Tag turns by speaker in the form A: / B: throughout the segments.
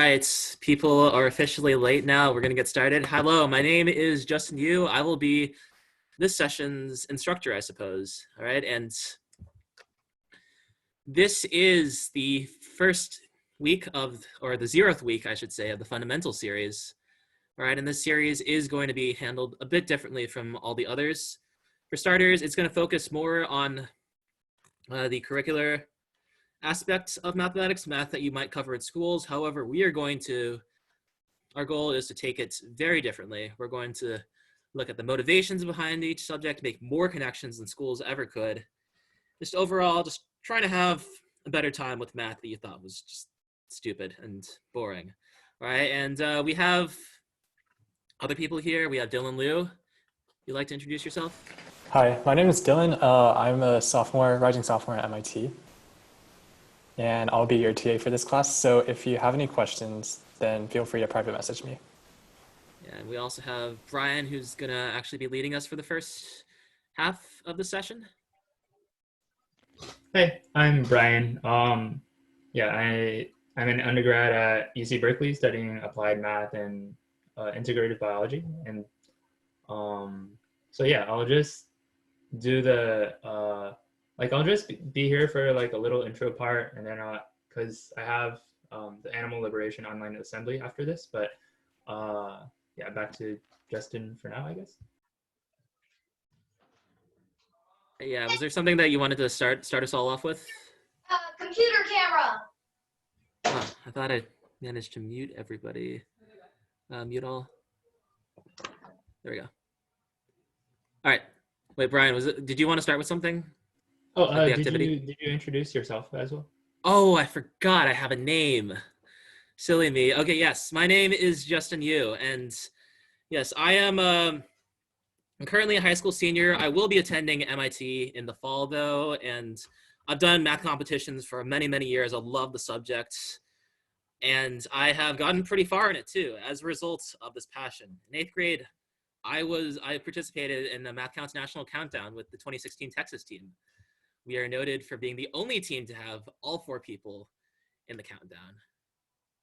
A: right, people are officially late now. We're going to get started. Hello, my name is Justin Yu. I will be this session's instructor, I suppose. All right, and this is the first week of, or the 0th week, I should say, of the fundamental series. All right, and this series is going to be handled a bit differently from all the others. For starters, it's going to focus more on the curricular aspects of mathematics, math that you might cover at schools. However, our goal is to take it very differently. We're going to look at the motivations behind each subject, make more connections than schools ever could. Just overall, just trying to have a better time with math that you thought was just stupid and boring. All right, and we have other people here. We have Dylan Liu. You'd like to introduce yourself?
B: Hi, my name is Dylan. I'm a sophomore, rising sophomore at MIT, and I'll be your TA for this class. So if you have any questions, then feel free to private message me.
A: Yeah, and we also have Brian, who's going to actually be leading us for the first half of the session.
C: Hey, I'm Brian. Yeah, I'm an undergrad at UC Berkeley studying applied math and integrative biology. And so yeah, I'll just do I'll just be here for like a little intro part, and then because I have the animal liberation online assembly after this. But yeah, back to Justin for now, I guess.
A: Yeah, was there something that you wanted to start us all off with?
D: Computer camera.
A: I thought I managed to mute everybody. Mute all. There we go. All right. Wait, Brian, did you want to start with something?
C: Oh,
A: Like the
C: did
A: activity?
C: you introduce yourself as well?
A: Oh, I forgot I have a name. Silly me. Okay, yes, my name is Justin Yu, and yes, I'm currently a high school senior. I will be attending MIT in the fall, though, and I've done math competitions for many, many years. I love the subject, and I have gotten pretty far in it, too, as a result of this passion. In 8th grade, I participated in the Math Counts National Countdown with the 2016 Texas team. We are noted for being the only team to have all 4 people in the countdown.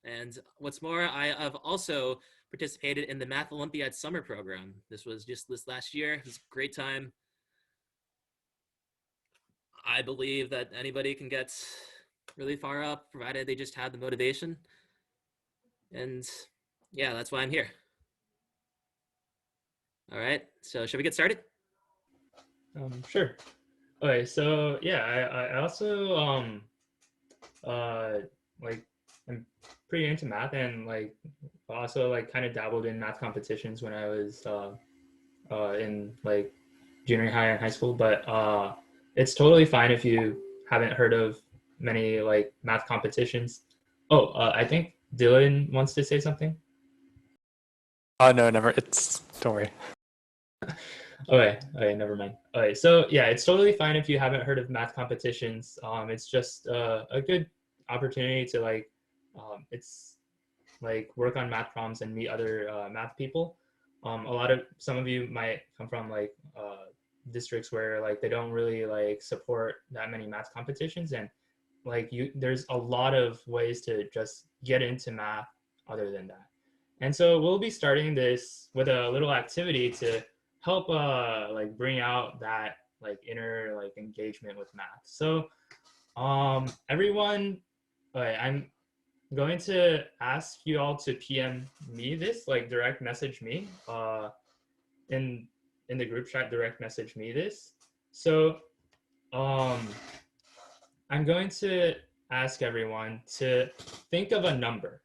A: And what's more, I have also participated in the Math Olympiad summer program. This was just this last year. It was a great time. I believe that anybody can get really far up, provided they just have the motivation. And yeah, that's why I'm here. All right, so should we get started?
C: Sure. Okay, so yeah, I also like I'm pretty into math, and like also like kind of dabbled in math competitions when I was in like junior high and high school. But it's totally fine if you haven't heard of many like math competitions. Oh, I think Dylan wants to say something.
B: No, never. Don't worry.
C: Okay, never mind. Okay, so yeah, it's totally fine if you haven't heard of math competitions. It's just a good opportunity to it's like work on math problems and meet other math people. Some of you might come from like districts where like they don't really like support that many math competitions, and there's a lot of ways to just get into math other than that. And so we'll be starting this with a little activity to help like bring out that like inner like engagement with math. So everyone, I'm going to ask you all to PM me this, like direct message me in the group chat, direct message me this. So I'm going to ask everyone to think of a number,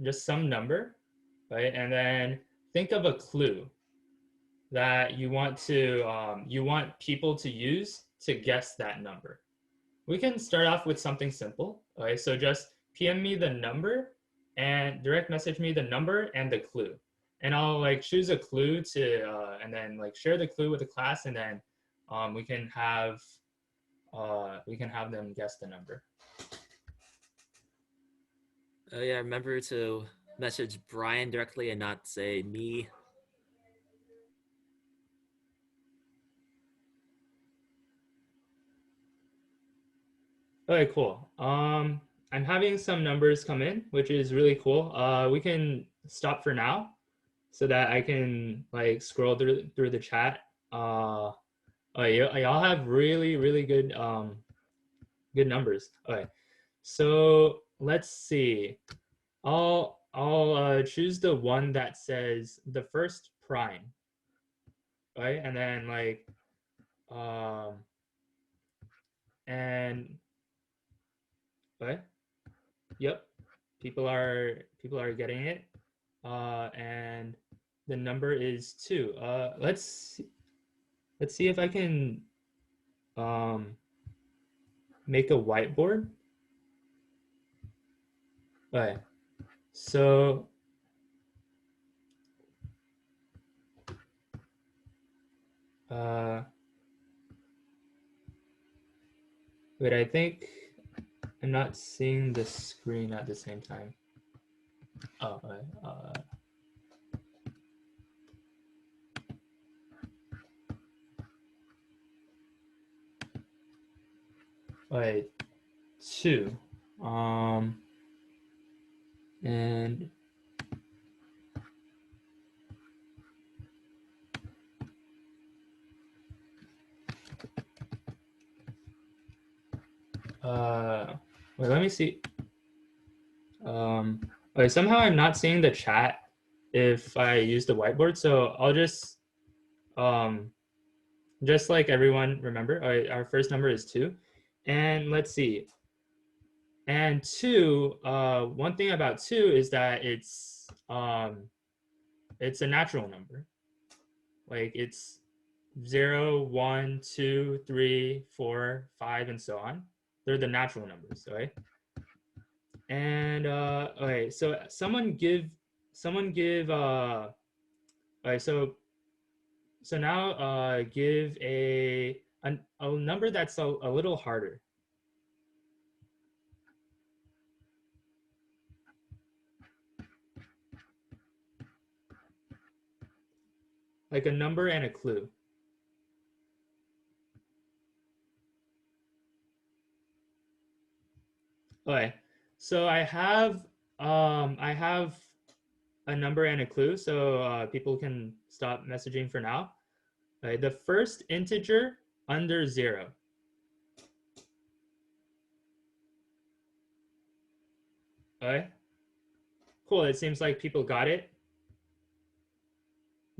C: just some number, right? And then think of a clue that you want people to use to guess that number. We can start off with something simple. Okay, so just PM me the number and direct message me the number and the clue, and I'll like choose a clue to and then like share the clue with the class, and then we can have them guess the number.
A: Oh yeah, remember to message Brian directly and not say me.
C: Okay, cool. I'm having some numbers come in, which is really cool. We can stop for now so that I can like scroll through the chat. Y'all have really good good numbers. Okay, so let's see. I'll choose the one that says the first prime, right? And then like and what? Yep, people are getting it. And the number is 2. Let's see if I can make a whiteboard. Okay, so wait, I think I'm not seeing the screen at the same time. Oh, wait, 2. And wait, let me see. Okay, somehow I'm not seeing the chat if I use the whiteboard, so I'll just like everyone remember, our first number is 2. And let's see. And 2, one thing about 2 is that it's a natural number. Like it's 0, 1, 2, 3, 4, 5, and so on. They're the natural numbers, right? And okay, so someone give okay, so now give a number that's a little harder. Like a number and a clue. Okay, so I have a number and a clue, so people can stop messaging for now. Okay, the first integer under 0. Okay, cool. It seems like people got it.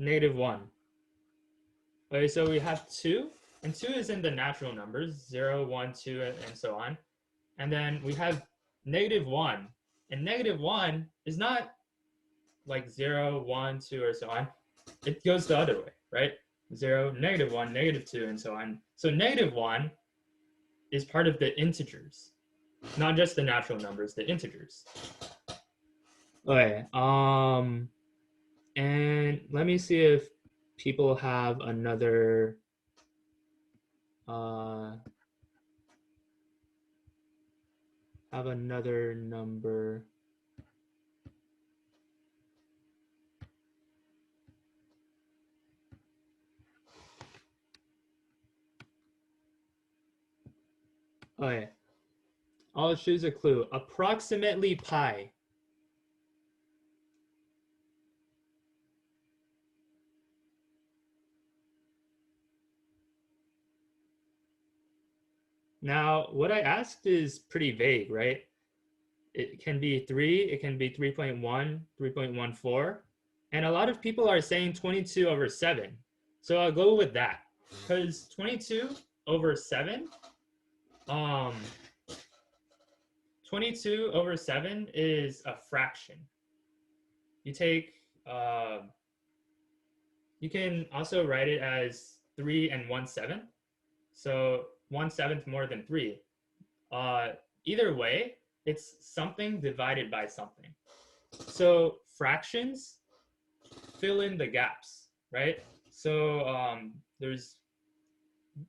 C: -1. Okay, so we have 2, and 2 is in the natural numbers, 0, 1, 2, and so on. And then we have -1, and -1 is not like 0, 1, 2, or so on. It goes the other way, right? 0, -1, -2, and so on. So -1 is part of the integers, not just the natural numbers, the integers. Okay, and let me see if people have another number. Okay, I'll choose a clue. Approximately pi. Now, what I asked is pretty vague, right? It can be 3, it can be 3.1, 3.14. And a lot of people are saying 22 over 7. So I'll go with that. Because 22 over 7, 22 over 7 is a fraction. You take, you can also write it as 3 and 1/7. So 1/7 more than 3. Either way, it's something divided by something. So fractions fill in the gaps, right? So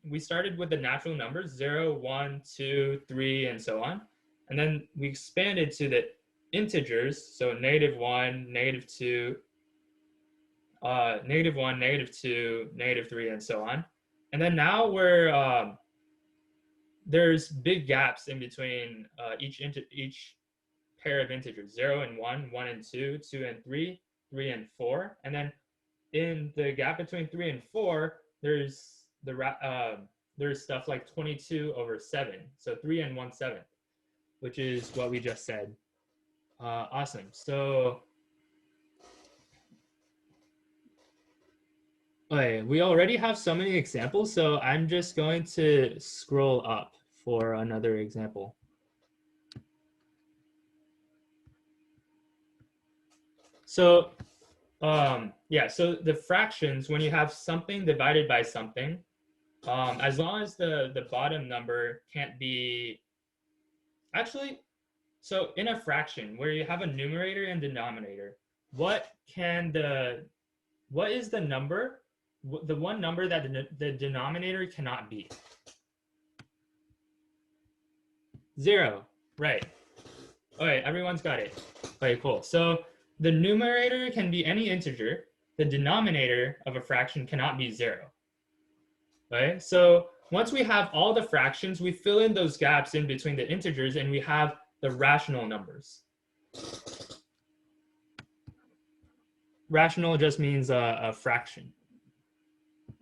C: we started with the natural numbers, 0, 1, 2, 3, and so on. And then we expanded to the integers, so -1, -2, -1, -2, -3, and so on. And then now we're there's big gaps in between each pair of integers, 0 and 1, 1 and 2, 2 and 3, 3 and 4. And then in the gap between 3 and 4, there's there's stuff like 22/7. So 3 and 1/7, which is what we just said. Awesome. So okay, we already have so many examples, so I'm just going to scroll up for another example. So yeah, so the fractions, when you have something divided by something, as long as the bottom number can't be, actually, so in a fraction where you have a numerator and denominator, what is the number, the one number that the denominator cannot be? 0, right. Okay, everyone's got it. Okay, cool. So the numerator can be any integer. The denominator of a fraction cannot be 0. Okay, so once we have all the fractions, we fill in those gaps in between the integers and we have the rational numbers. Rational just means a fraction.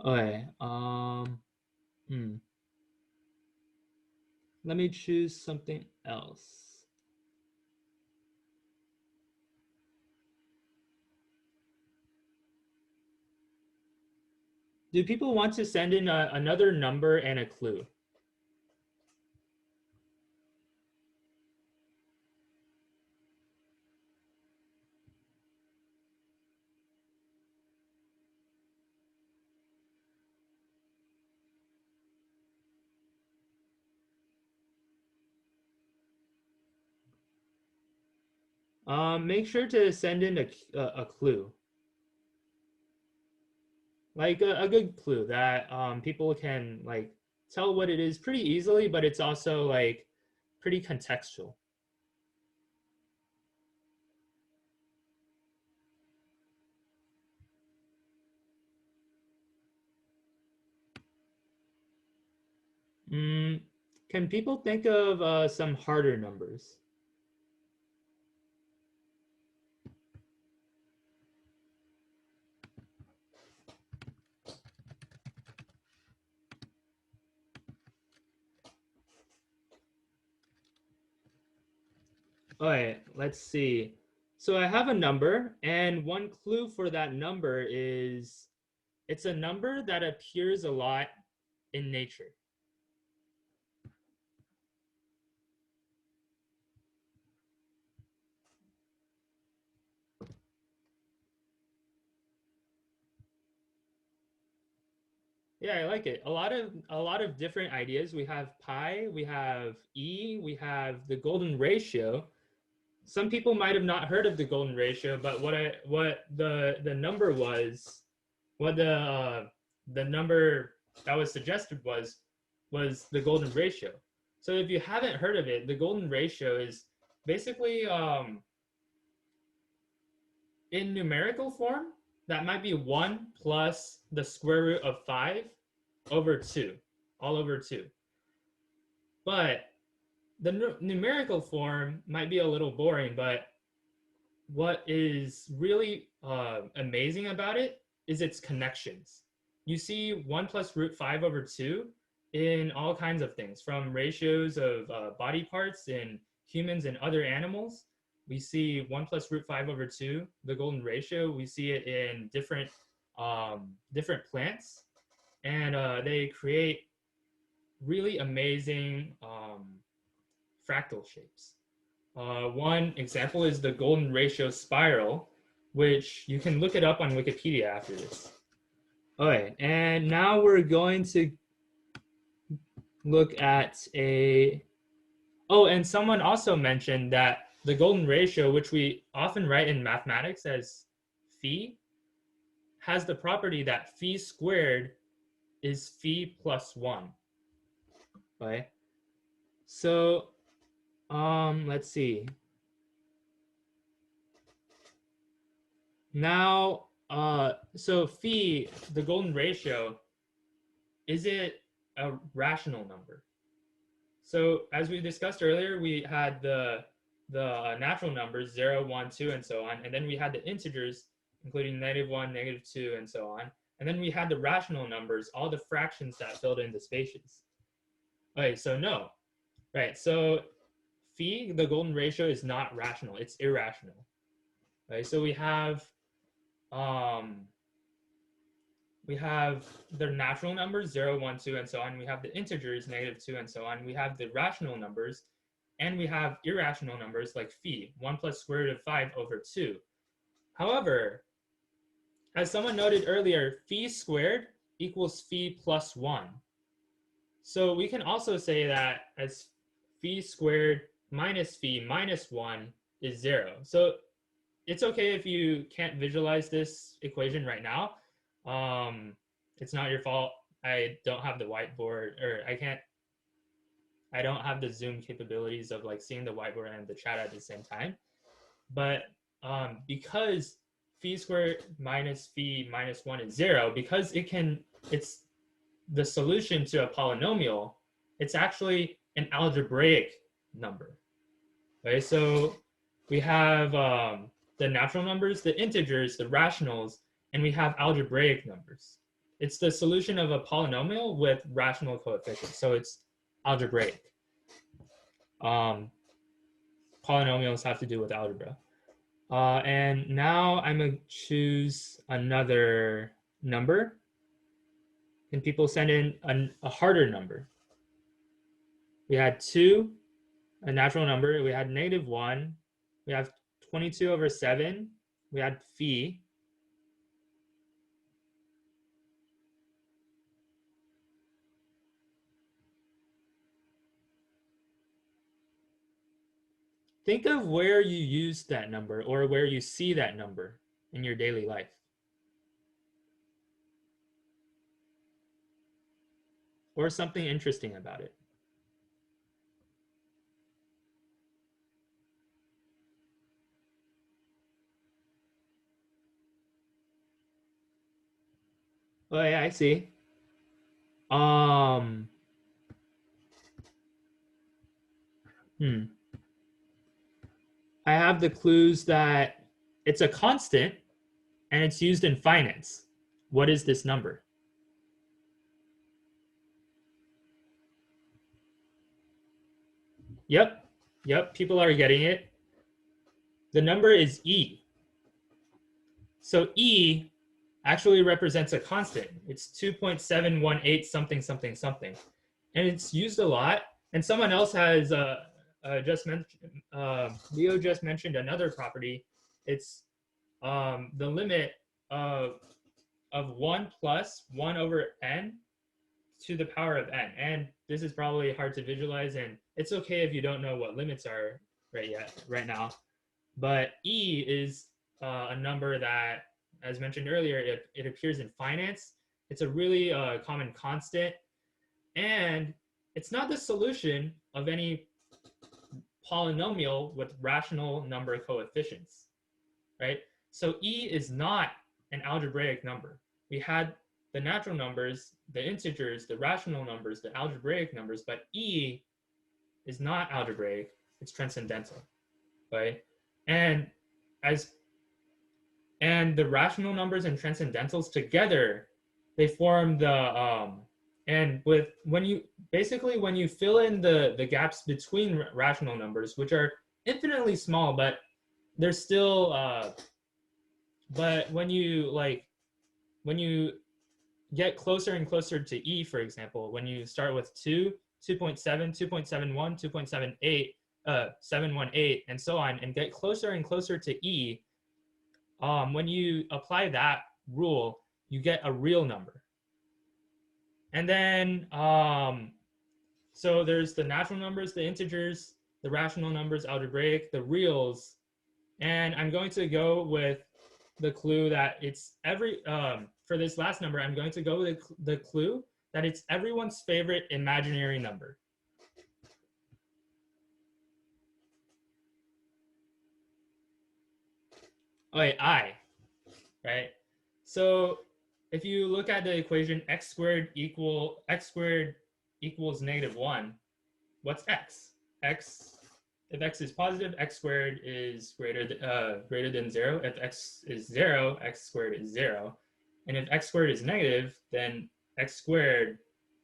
C: Okay, let me choose something else. Do people want to send in another number and a clue? Make sure to send in a clue. Like a good clue that people can like tell what it is pretty easily, but it's also like pretty contextual. Can people think of some harder numbers? All right, let's see. So I have a number, and one clue for that number is it's a number that appears a lot in nature. Yeah, I like it. A lot of different ideas. We have pi, we have e, we have the golden ratio. Some people might have not heard of the golden ratio, but what the number was, what the number that was suggested was the golden ratio. So if you haven't heard of it, the golden ratio is basically in numerical form, that might be 1 plus the square root of 5 over 2, all over 2. But the numerical form might be a little boring, but what is really amazing about it is its connections. You see 1 plus root 5 over 2 in all kinds of things, from ratios of body parts in humans and other animals. We see 1 plus root 5 over 2, the golden ratio. We see it in different plants, and they create really amazing fractal shapes. One example is the golden ratio spiral, which you can look it up on Wikipedia after this. All right, and now we're going to look at and someone also mentioned that the golden ratio, which we often write in mathematics as phi, has the property that phi squared is phi plus 1. Okay, so let's see. Now, so phi, the golden ratio, is it a rational number? So as we discussed earlier, we had the natural numbers 0, 1, 2, and so on, and then we had the integers, including -1, -2, and so on, and then we had the rational numbers, all the fractions that filled in the spaces. Okay, so no, right? So phi, the golden ratio, is not rational; it's irrational. Right? So we have the natural numbers 0, 1, 2, and so on. We have the integers -2, and so on. We have the rational numbers, and we have irrational numbers like phi, 1 plus square root of 5 over 2. However, as someone noted earlier, phi squared equals phi plus 1. So we can also say that as phi squared minus phi minus 1 is 0. So it's okay if you can't visualize this equation right now. It's not your fault. I don't have the whiteboard, or I don't have the Zoom capabilities of like seeing the whiteboard and the chat at the same time. But because phi squared minus phi minus 1 is 0, because it's the solution to a polynomial, it's actually an algebraic number. Right? So we have the natural numbers, the integers, the rationals, and we have algebraic numbers. It's the solution of a polynomial with rational coefficients. So it's algebraic. Polynomials have to do with algebra. And now I'm going to choose another number. Can people send in a harder number? We had 2, a natural number. We had -1. We have 22 over 7. We had phi. Think of where you use that number or where you see that number in your daily life. Or something interesting about it. Oh yeah, I see. I have the clues that it's a constant and it's used in finance. What is this number? Yep, people are getting it. The number is E. So E actually represents a constant. It's 2.718 something something something. And it's used a lot. And someone else has just mentioned, Leo just mentioned another property. It's the limit of 1 plus 1 over n to the power of n. And this is probably hard to visualize, and it's okay if you don't know what limits are right now. But E is a number that, as mentioned earlier, it appears in finance. It's a really common constant, and it's not the solution of any polynomial with rational number coefficients, right? So E is not an algebraic number. We had the natural numbers, the integers, the rational numbers, the algebraic numbers, but E is not algebraic, it's transcendental, right? And the rational numbers and transcendentals together, they form the when you fill in the gaps between rational numbers, which are infinitely small, but they're still but when you get closer and closer to E, for example, when you start with 2, 2.7, 2.71, 2.78, 718, and so on, and get closer and closer to E, when you apply that rule, you get a real number. And then, so there's the natural numbers, the integers, the rational numbers, algebraic, the reals, and I'm going to go with the clue that it's for this last number, I'm going to go with the clue that it's everyone's favorite imaginary number. Okay, I, right? So if you look at the equation x squared equals -1, what's x? If x is positive, x squared is greater than 0. If x is 0, x squared is 0. And if x squared is negative, then x squared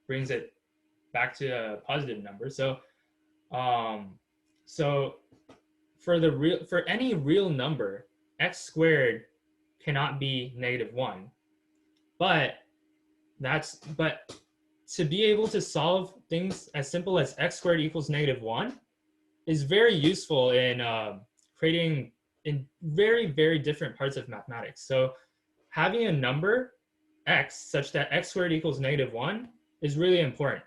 C: brings it back to a positive number. So for any real number, x squared cannot be -1. But to be able to solve things as simple as x squared equals -1 is very useful in creating in very, very different parts of mathematics. So having a number x such that x squared equals -1 is really important.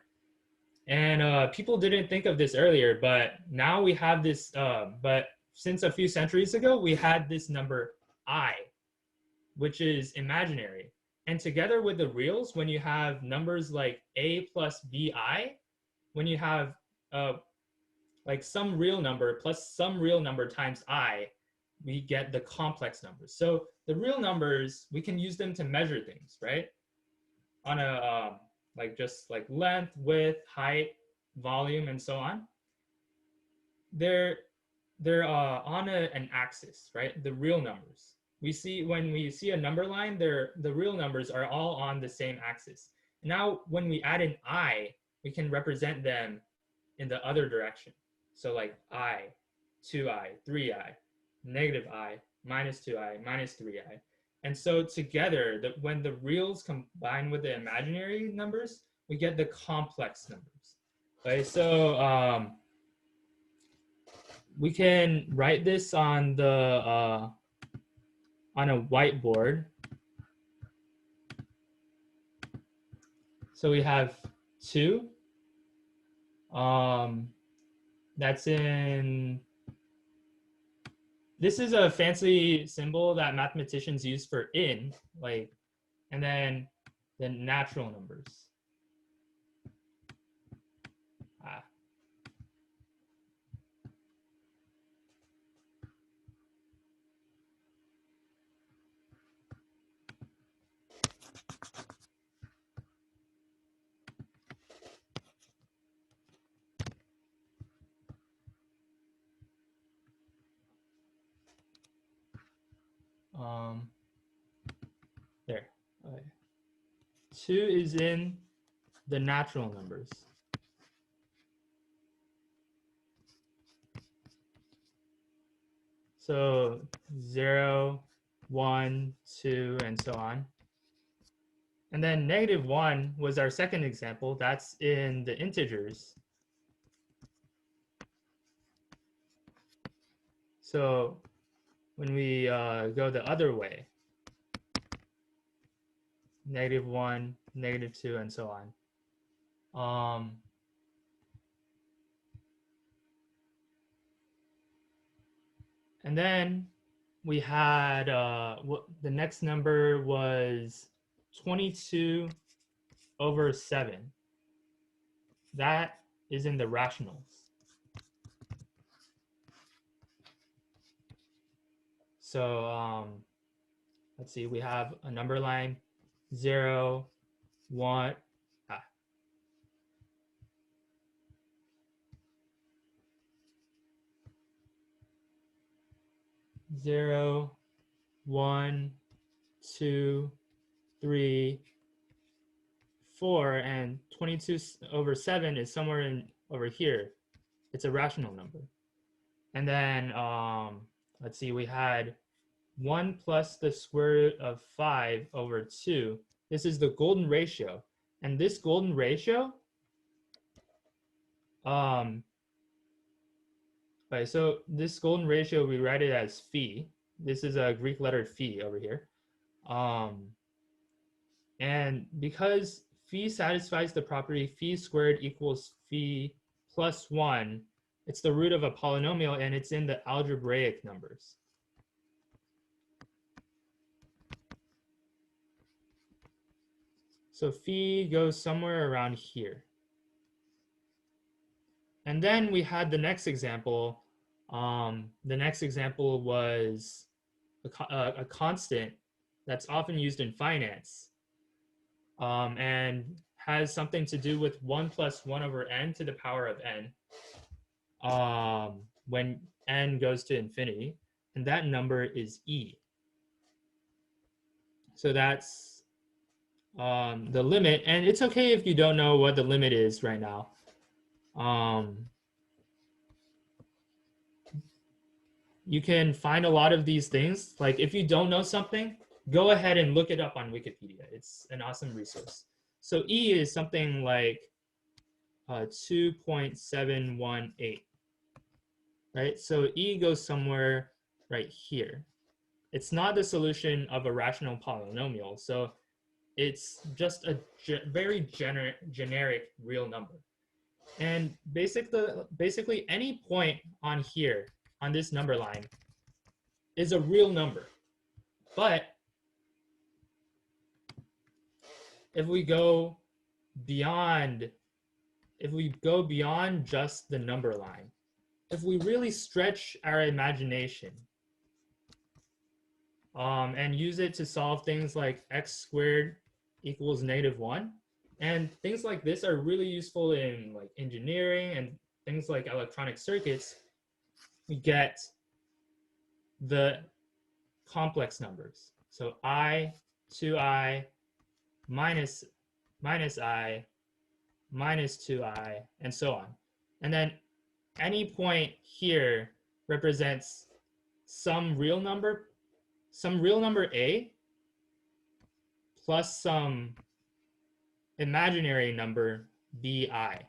C: And people didn't think of this earlier, but now we have this, but since a few centuries ago, we had this number I, which is imaginary. And together with the reals, when you have numbers like a plus bi, when you have like some real number plus some real number times I, we get the complex numbers. So the real numbers, we can use them to measure things, right? On a, like just like length, width, height, volume, and so on. They're on an axis, right? The real numbers. When we see a number line, the real numbers are all on the same axis. Now, when we add an I, we can represent them in the other direction. So like I, 2I, 3I, -I, -2I, -3I. And so together, when the reals combine with the imaginary numbers, we get the complex numbers. Okay, so we can write this on the on a whiteboard. So we have 2. This is a fancy symbol that mathematicians use for in, like, and then the natural numbers. There. Okay. 2 is in the natural numbers. So 0, 1, 2, and so on. And then -1 was our second example. That's in the integers. So when we go the other way, -1, -2, and so on. And then we had the next number was 22/7. That is in the rationals. So let's see, we have a number line 0, 1. 0, 1, 2, 3, 4, and 22/7 is somewhere over here. It's a rational number. And then let's see, we had 1 plus the square root of 5/2. This is the golden ratio. And this golden ratio, right, so this golden ratio, we write it as phi. This is a Greek letter phi over here. And because phi satisfies the property phi squared equals phi plus 1, it's the root of a polynomial, and it's in the algebraic numbers. So phi goes somewhere around here. And then we had the next example. The next example was a constant that's often used in finance, and has something to do with 1 plus 1/n to the power of n. when n goes to infinity, and that number is e. So that's the limit, and it's okay if you don't know what the limit is right now. You can find a lot of these things. Like if you don't know something, go ahead and look it up on Wikipedia. It's an awesome resource. So E is something like 2.718, right? So E goes somewhere right here. It's not the solution of a rational polynomial, so it's just a very generic real number. And basically any point on here, on this number line, is a real number. But if we go beyond just the number line, if we really stretch our imagination and use it to solve things like x squared equals -1, and things like this are really useful in like engineering and things like electronic circuits, we get the complex numbers. So I, 2i, minus I, minus 2i, and so on. And then any point here represents some real number a plus some imaginary number bi.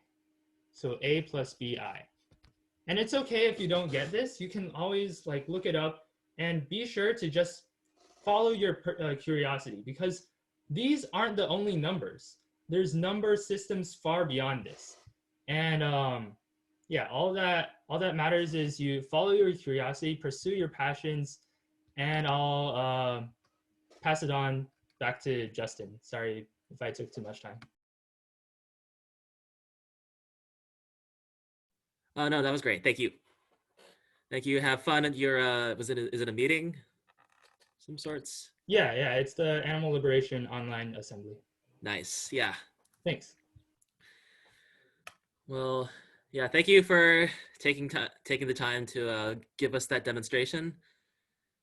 C: So a plus bi. And it's okay if you don't get this. You can always like look it up, and be sure to just follow your curiosity, because these aren't the only numbers. There's number systems far beyond this. And yeah, all that matters is you follow your curiosity, pursue your passions, and I'll pass it on back to Justin. Sorry if I took too much time.
A: No, that was great. Thank you. Thank you. Have fun at your, is it a meeting? Some sorts?
C: Yeah, it's the Animal Liberation Online Assembly.
A: Nice, yeah.
C: Thanks.
A: Well, yeah, thank you for taking the time to give us that demonstration.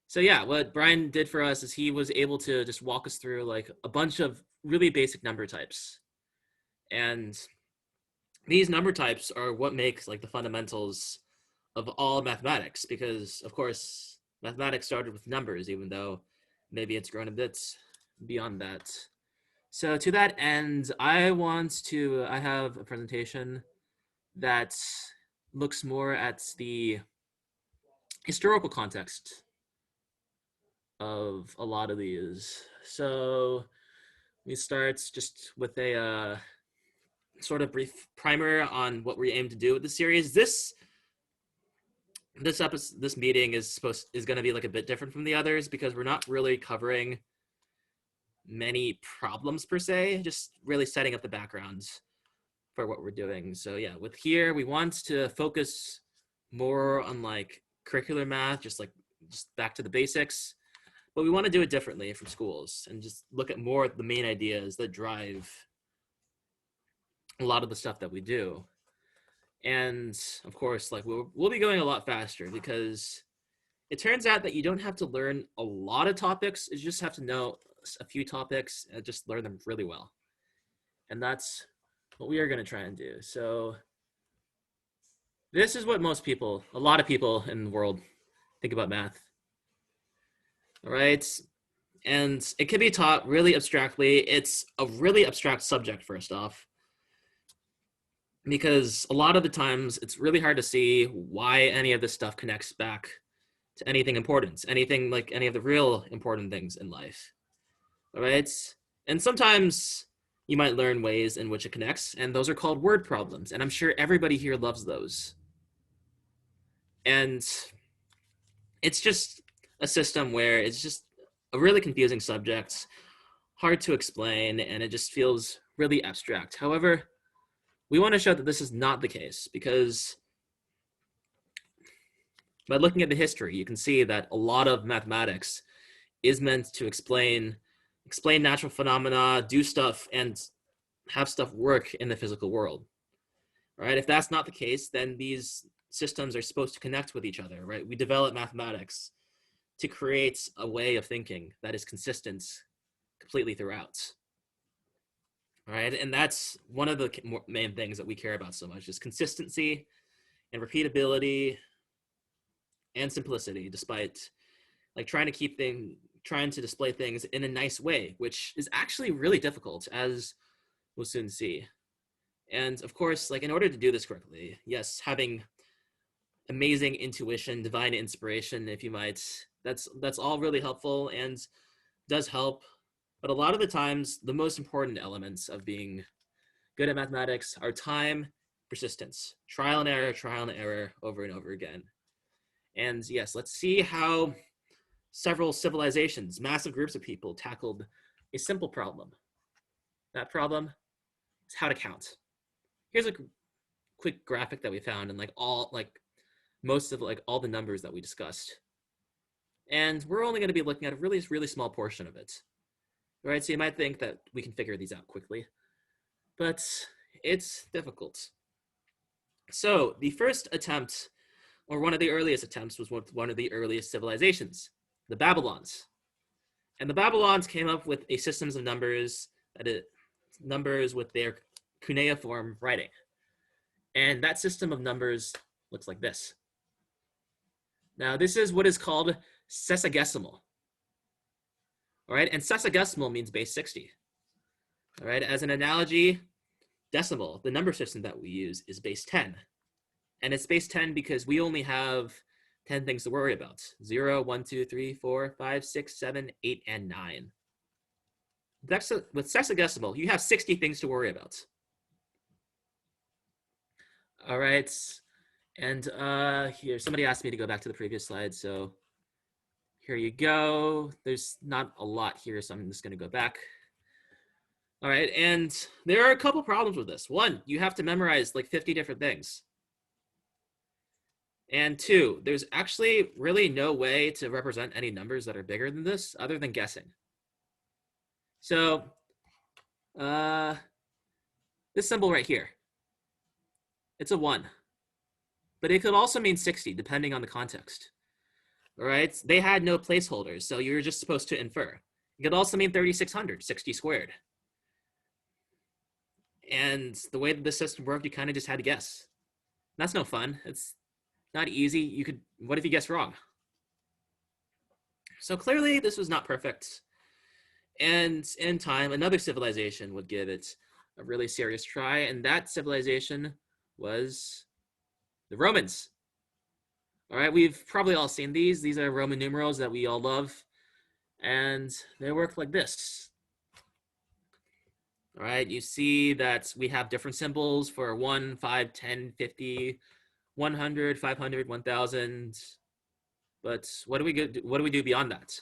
A: So yeah, what Brian did for us is he was able to just walk us through like a bunch of really basic number types. And these number types are what makes like the fundamentals of all mathematics, because of course mathematics started with numbers, even though maybe it's grown a bit beyond that. So to that end, I have a presentation that looks more at the historical context of a lot of these. So we start just with a sort of brief primer on what we aim to do with the series. This meeting is going to be like a bit different from the others, because we're not really covering many problems per se, just really setting up the background for what we're doing. So yeah, with here we want to focus more on like curricular math, just back to the basics, but we want to do it differently from schools and just look at more of the main ideas that drive a lot of the stuff that we do. And of course, like we'll be going a lot faster, because it turns out that you don't have to learn a lot of topics. You just have to know a few topics and just learn them really well. And that's what we are going to try and do. So this is what a lot of people in the world think about math. All right. And it can be taught really abstractly. It's a really abstract subject, first off, because a lot of the times it's really hard to see why any of this stuff connects back to anything important, anything like any of the real important things in life. All right. And sometimes you might learn ways in which it connects, and those are called word problems. And I'm sure everybody here loves those. And it's just a system where it's just a really confusing subject, hard to explain, and it just feels really abstract. However, we want to show that this is not the case, because by looking at the history, you can see that a lot of mathematics is meant to explain natural phenomena, do stuff, and have stuff work in the physical world. Right? If that's not the case, then these systems are supposed to connect with each other, right? We develop mathematics to create a way of thinking that is consistent completely throughout, right? And that's one of the main things that we care about so much is consistency and repeatability and simplicity, despite like trying to display things in a nice way, which is actually really difficult, as we'll soon see. And of course, like in order to do this correctly, yes, having amazing intuition, divine inspiration, if you might, that's all really helpful and does help. But a lot of the times, the most important elements of being good at mathematics are time, persistence, trial and error over and over again. And yes, let's see how several civilizations, massive groups of people tackled a simple problem. That problem is how to count. Here's a quick graphic that we found and most of all the numbers that we discussed. And we're only going to be looking at a really, really small portion of it. Right? So you might think that we can figure these out quickly, but it's difficult. So the first attempt, or one of the earliest attempts, was one of the earliest civilizations, the Babylons. And the Babylons came up with a system of numbers numbers with their cuneiform writing. And that system of numbers looks like this. Now, this is what is called sesagesimal. All right, and sesagesimal means base 60. All right, as an analogy, decimal, the number system that we use, is base 10. And it's base 10 because we only have 10 things to worry about. 0, 1, 2, 3, 4, 5, 6, 7, 8, and 9. With sesagesimal, you have 60 things to worry about. All right, and here, somebody asked me to go back to the previous slide, so here you go. There's not a lot here, so I'm just going to go back. All right, and there are a couple problems with this. One, you have to memorize like 50 different things. And two, there's actually really no way to represent any numbers that are bigger than this other than guessing. So this symbol right here, it's a 1. But it could also mean 60, depending on the context. All right, they had no placeholders, so you're just supposed to infer. It could also mean 3600, 60 squared. And the way that the system worked, you kind of just had to guess. That's no fun. It's not easy. What if you guess wrong? So clearly this was not perfect. And in time, another civilization would give it a really serious try, and that civilization was the Romans. All right, we've probably all seen these. These are Roman numerals that we all love, and they work like this. All right, you see that we have different symbols for 1, 5, 10, 50, 100, 500, 1000. But what do we do beyond that?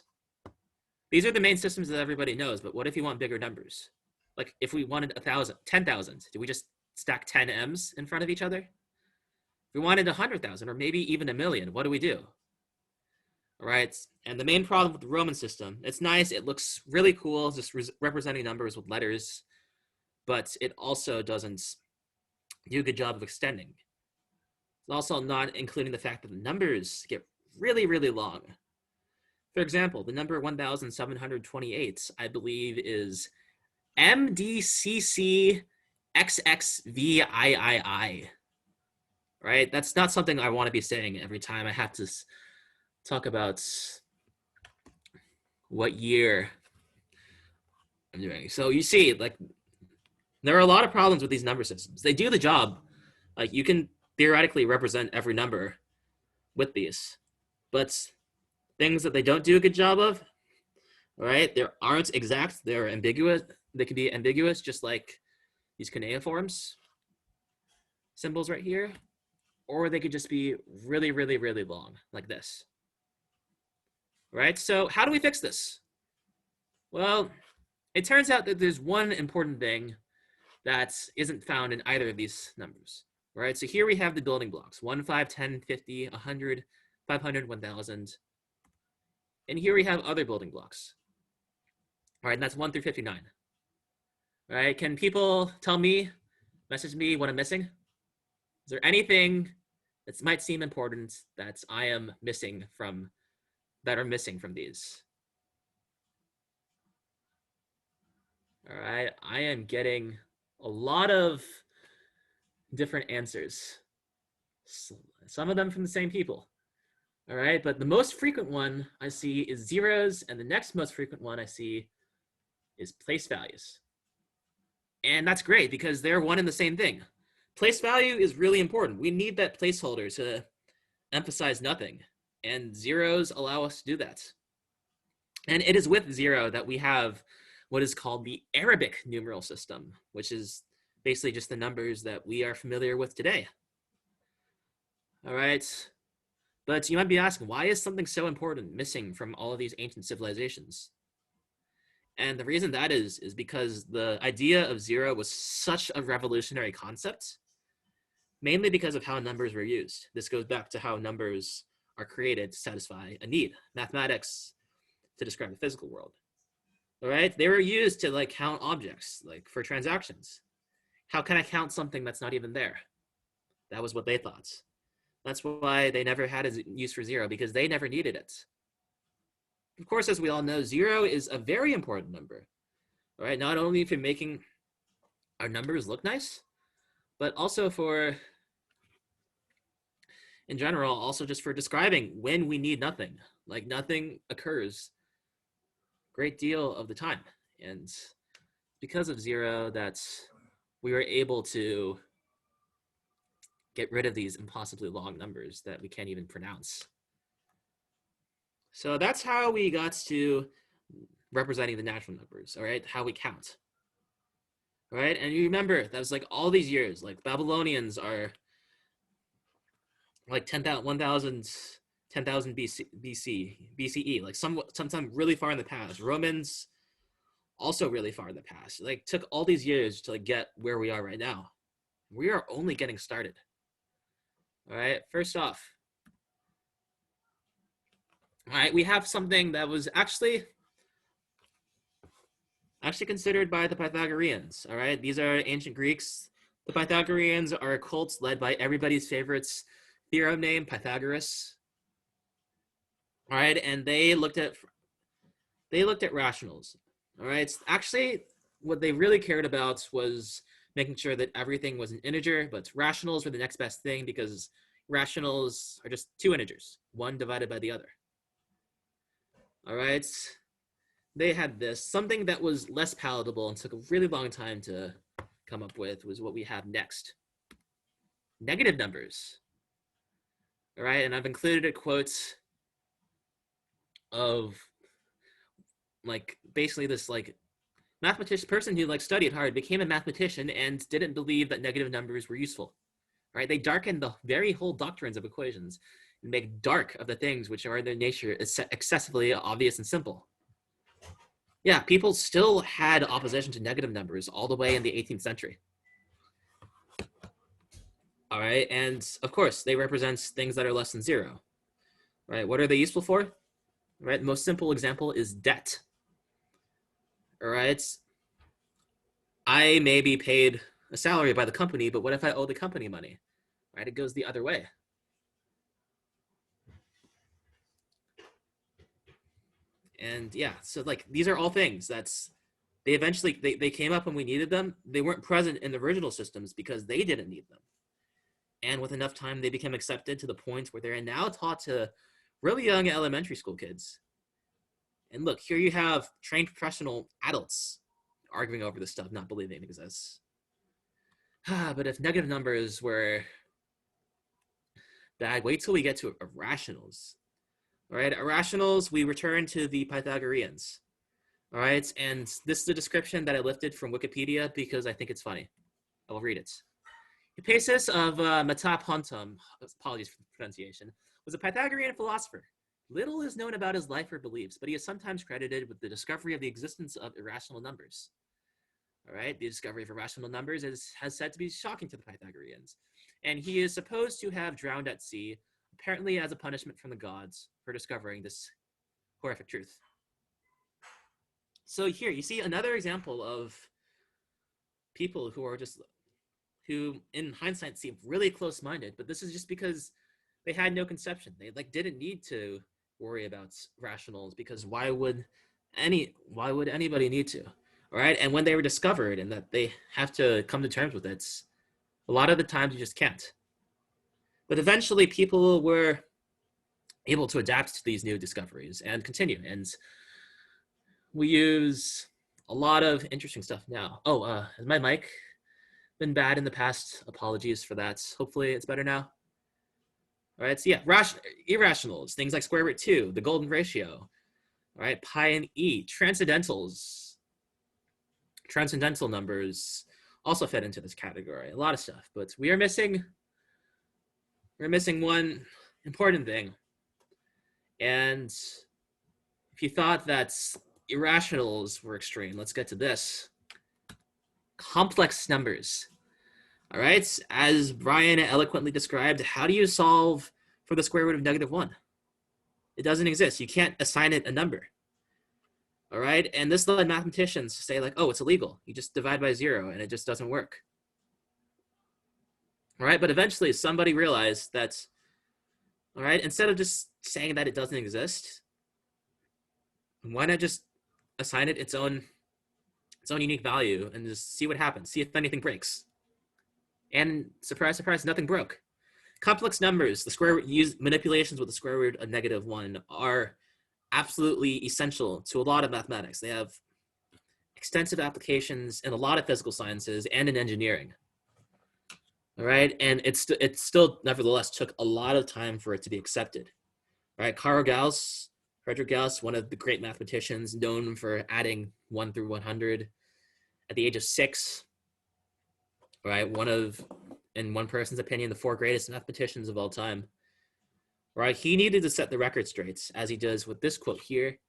A: These are the main systems that everybody knows, but what if you want bigger numbers? Like if we wanted 1,000, 10,000, do we just stack 10 M's in front of each other? If we wanted 100,000 or maybe even 1,000,000, what do we do? All right, and the main problem with the Roman system, it's nice, it looks really cool, just representing numbers with letters, but it also doesn't do a good job of extending. It's also not including the fact that the numbers get really, really long. For example, the number 1,728, I believe, is MDCCXXVIII. Right? That's not something I want to be saying every time I have to talk about what year I'm doing. So you see, like, there are a lot of problems with these number systems. They do the job. Like, you can theoretically represent every number with these, but things that they don't do a good job of, all right, they aren't exact, they're ambiguous. They can be ambiguous, just like these cuneiforms symbols right here, or they could just be really, really, really long, like this. Right? So how do we fix this? Well, it turns out that there's one important thing that isn't found in either of these numbers. Right? So here we have the building blocks, 1, 5, 10, 50, 100, 500, 1000. And here we have other building blocks. All right, and that's 1 through 59. All right, can people tell me, message me what I'm missing? Is there anything It might seem important that I am missing from, that are missing from these. All right, I am getting a lot of different answers. Some of them from the same people. All right, but the most frequent one I see is zeros, and the next most frequent one I see is place values. And that's great because they're one and the same thing. Place value is really important. We need that placeholder to emphasize nothing, and zeros allow us to do that. And it is with zero that we have what is called the Arabic numeral system, which is basically just the numbers that we are familiar with today. All right. But you might be asking, why is something so important missing from all of these ancient civilizations? And the reason that is because the idea of zero was such a revolutionary concept, mainly because of how numbers were used. This goes back to how numbers are created to satisfy a need. Mathematics to describe the physical world. All right, they were used to like count objects, like for transactions. How can I count something that's not even there? That was what they thought. That's why they never had a use for zero, because they never needed it. Of course, as we all know, zero is a very important number. All right, not only for making our numbers look nice, but also for, in general, also just for describing when we need nothing. Like nothing occurs a great deal of the time. And because of zero, that's we were able to get rid of these impossibly long numbers that we can't even pronounce. So that's how we got to representing the natural numbers, all right? How we count, all right? And you remember, that was like all these years, like Babylonians are like 10,000 BCE, like sometime really far in the past. Romans, also really far in the past. Like took all these years to like get where we are right now. We are only getting started. All right, first off, all right, we have something that was actually considered by the Pythagoreans. All right, these are ancient Greeks. The Pythagoreans are a cult led by everybody's favorites theorem name, Pythagoras. All right, and they looked at rationals. All right, actually, what they really cared about was making sure that everything was an integer, but rationals were the next best thing because rationals are just two integers, one divided by the other. All right, they had this. Something that was less palatable and took a really long time to come up with was what we have next. Negative numbers. All right, and I've included a quote of like basically this like mathematician person who like studied hard, became a mathematician, and didn't believe that negative numbers were useful. Right? They darken the very whole doctrines of equations and make dark of the things which are in their nature excessively obvious and simple. Yeah, people still had opposition to negative numbers all the way in the 18th century. All right, and of course, they represent things that are less than zero. Right? What are they useful for? Right? The most simple example is debt. All right, I may be paid a salary by the company, but what if I owe the company money? Right? It goes the other way. And yeah, so like these are all things that's they eventually they came up when we needed them. They weren't present in the original systems because they didn't need them. And with enough time, they became accepted to the point where they're now taught to really young elementary school kids. And look, here you have trained professional adults arguing over this stuff, not believing it exists. But if negative numbers were bad, wait till we get to irrationals. All right, irrationals, we return to the Pythagoreans. All right, and this is a description that I lifted from Wikipedia because I think it's funny. I will read it. Hippasus of Metapontum, apologies for the pronunciation, was a Pythagorean philosopher. Little is known about his life or beliefs, but he is sometimes credited with the discovery of the existence of irrational numbers. All right, the discovery of irrational numbers has said to be shocking to the Pythagoreans, and he is supposed to have drowned at sea, apparently as a punishment from the gods for discovering this horrific truth. So here you see another example of people who are just who in hindsight seem really close-minded, but this is just because they had no conception. They didn't need to worry about rationals, because why would anybody need to? All right. And when they were discovered and that they have to come to terms with it, a lot of the times you just can't. But eventually people were able to adapt to these new discoveries and continue. And we use a lot of interesting stuff now. Oh, has my mic been bad in the past? Apologies for that. Hopefully it's better now. All right, so yeah, irrationals, things like square root 2, the golden ratio, all right, pi and e, transcendental numbers also fit into this category, a lot of stuff, but we're missing one important thing. And if you thought that irrationals were extreme, let's get to this. Complex numbers. All right, as Brian eloquently described, how do you solve for the square root of -1? It doesn't exist. You can't assign it a number. All right, and this led mathematicians to say like, oh, it's illegal. You just divide by 0 and it just doesn't work. All right, but eventually somebody realized that, all right, instead of just saying that it doesn't exist, why not just assign it its own unique value and just see what happens, see if anything breaks. And surprise, surprise, nothing broke. Complex numbers, the square root, use manipulations with the square root of -1 are absolutely essential to a lot of mathematics. They have extensive applications in a lot of physical sciences and in engineering. All right, and it still nevertheless took a lot of time for it to be accepted. All right, Frederick Gauss, one of the great mathematicians, known for adding 1 through 100 at the age of 6. All right, in one person's opinion, the 4 greatest mathematicians of all time. Right, he needed to set the record straight, as he does with this quote here.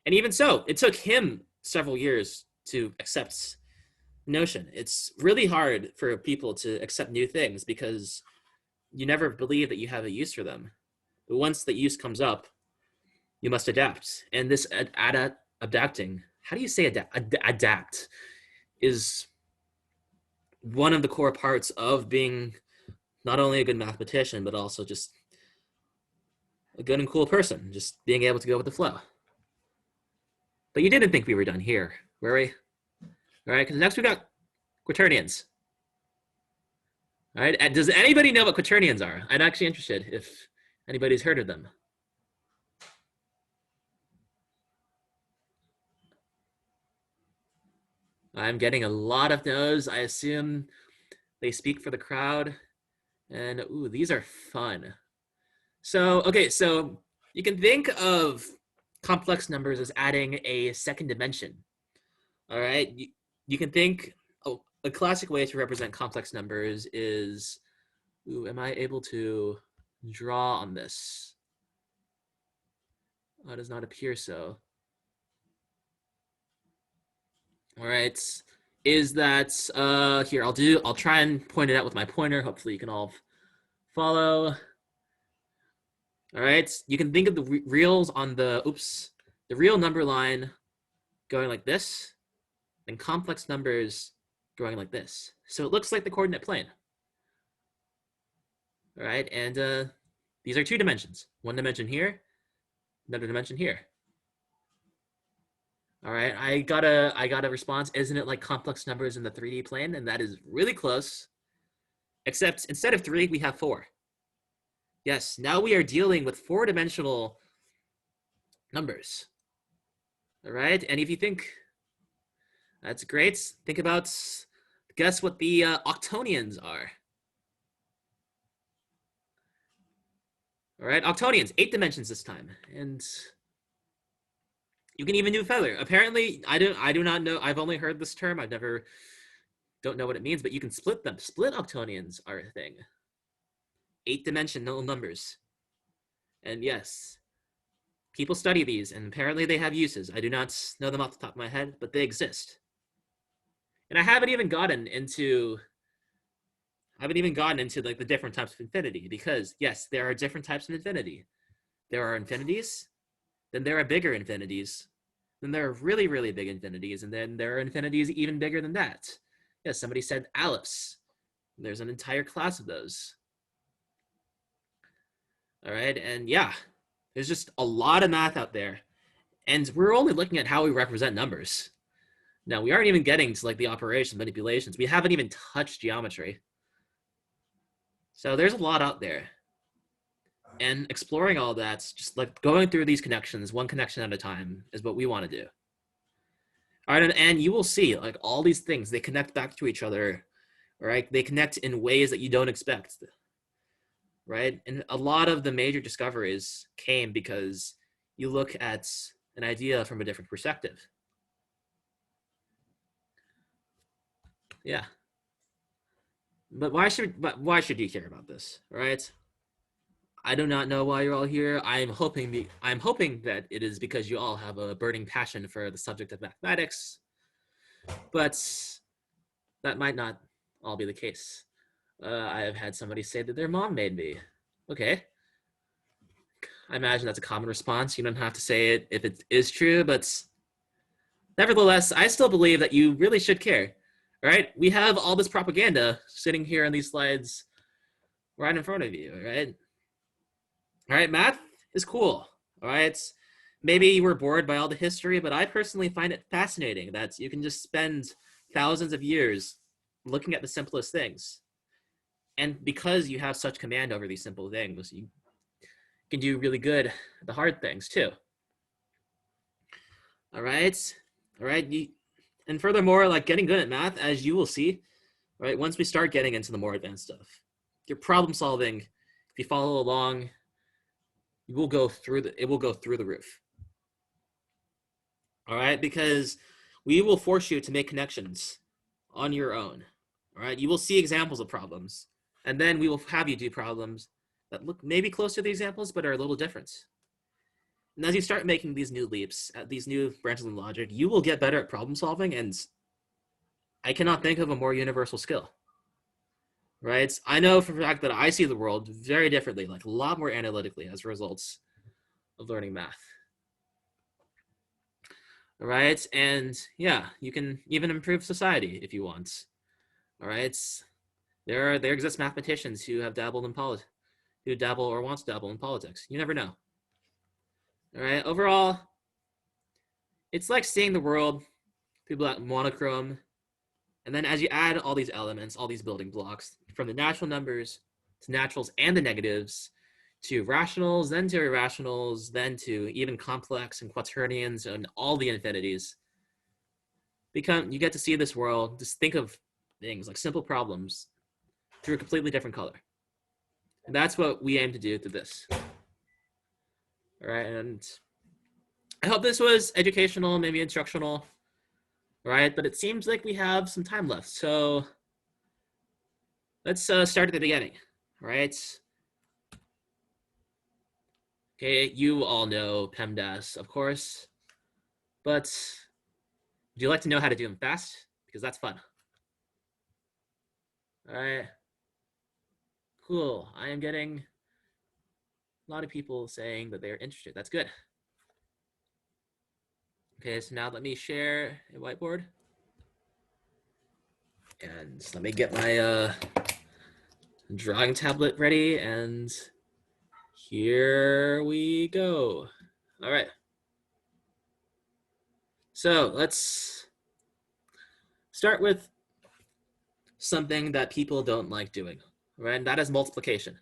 A: And even so, it took him several years to accept the notion. It's really hard for people to accept new things because you never believe that you have a use for them. But once the use comes up, you must adapt. And this adapting, how do you say adapt, is one of the core parts of being not only a good mathematician, but also just a good and cool person, just being able to go with the flow. But you didn't think we were done here, were we? All right, because next we got Quaternions. All right, does anybody know what Quaternions are? I'm actually interested if anybody's heard of them. I'm getting a lot of no's. I assume they speak for the crowd. And ooh, these are fun. So, okay, so you can think of complex numbers as adding a second dimension. All right, you can think, oh, a classic way to represent complex numbers is, ooh, am I able to draw on this? Oh, it does not appear so. All right, is that, here, I'll try and point it out with my pointer. Hopefully you can all follow. All right, you can think of the reals on the real number line going like this, and complex numbers going like this. So it looks like the coordinate plane. All right, and these are 2 dimensions. 1 dimension here, another dimension here. All right, I got a response. Isn't it like complex numbers in the 3D plane? And that is really close, except instead of 3, we have 4. Yes, now we are dealing with 4-dimensional numbers. All right, and if you think that's great, think about, guess what the octonions are. All right, octonions, 8 dimensions this time, and you can even do feather. Apparently, I do not know. I've only heard this term. Don't know what it means, but you can split them. Split octonions are a thing. 8-dimensional numbers. And yes, people study these, and apparently they have uses. I do not know them off the top of my head, but they exist. And I haven't even gotten into like the different types of infinity, because yes, there are different types of infinity. There are infinities, then there are bigger infinities, then there are really, really big infinities, and then there are infinities even bigger than that. Yes, somebody said ellipse. There's an entire class of those. All right, and yeah, there's just a lot of math out there. And we're only looking at how we represent numbers. Now, we aren't even getting to like the operations, manipulations. We haven't even touched geometry. So there's a lot out there. And exploring all that, just like going through these connections, one connection at a time, is what we want to do. All right, and you will see like all these things, they connect back to each other, right? They connect in ways that you don't expect, right? And a lot of the major discoveries came because you look at an idea from a different perspective. Yeah. But why should you care about this, right? I do not know why you're all here. I'm hoping that it is because you all have a burning passion for the subject of mathematics, but that might not all be the case. I have had somebody say that their mom made me. Okay. I imagine that's a common response. You don't have to say it if it is true, but nevertheless, I still believe that you really should care, right? We have all this propaganda sitting here on these slides right in front of you, right? All right, math is cool, all right? Maybe you were bored by all the history, but I personally find it fascinating that you can just spend thousands of years looking at the simplest things. And because you have such command over these simple things, you can do really good at the hard things too. All right, and furthermore, like getting good at math, as you will see, right? Once we start getting into the more advanced stuff, your problem solving, if you follow along, it will go through the roof. All right, because we will force you to make connections on your own. All right, you will see examples of problems, and then we will have you do problems that look maybe close to the examples, but are a little different. And as you start making these new leaps, at these new branches in logic, you will get better at problem solving, and I cannot think of a more universal skill. Right? I know for a fact that I see the world very differently, like a lot more analytically as a result of learning math. All right, and yeah, you can even improve society if you want. All right, there exist mathematicians who have dabbled in who dabble or want to dabble in politics. You never know. All right, overall, it's like seeing the world through monochrome, and then as you add all these elements, all these building blocks, from the natural numbers to naturals and the negatives, to rationals, then to irrationals, then to even complex and quaternions and all the infinities, you get to see this world, just think of things like simple problems through a completely different color. And that's what we aim to do through this. All right, and I hope this was educational, maybe instructional, right? But it seems like we have some time left. So let's start at the beginning, right? Okay, you all know PEMDAS, of course, but would you like to know how to do them fast? Because that's fun. All right, cool. I am getting a lot of people saying that they're interested. That's good. Okay, so now let me share a whiteboard. And let me get my drawing tablet ready, and here we go. All right. So let's start with something that people don't like doing, right? And that is multiplication.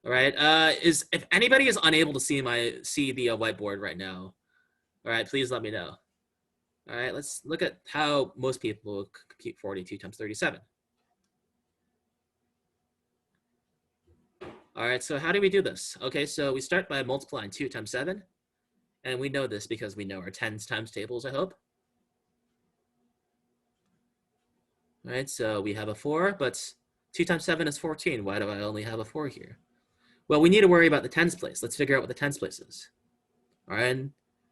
A: All right. If anybody is unable to see the whiteboard right now, all right, please let me know. All right, let's look at how most people compute 42 times 37. All right, so how do we do this? Okay, so we start by multiplying 2 times 7. And we know this because we know our tens times tables, I hope. All right, so we have a 4, but 2 times 7 is 14. Why do I only have a 4 here? Well, we need to worry about the tens place. Let's figure out what the tens place is. All right,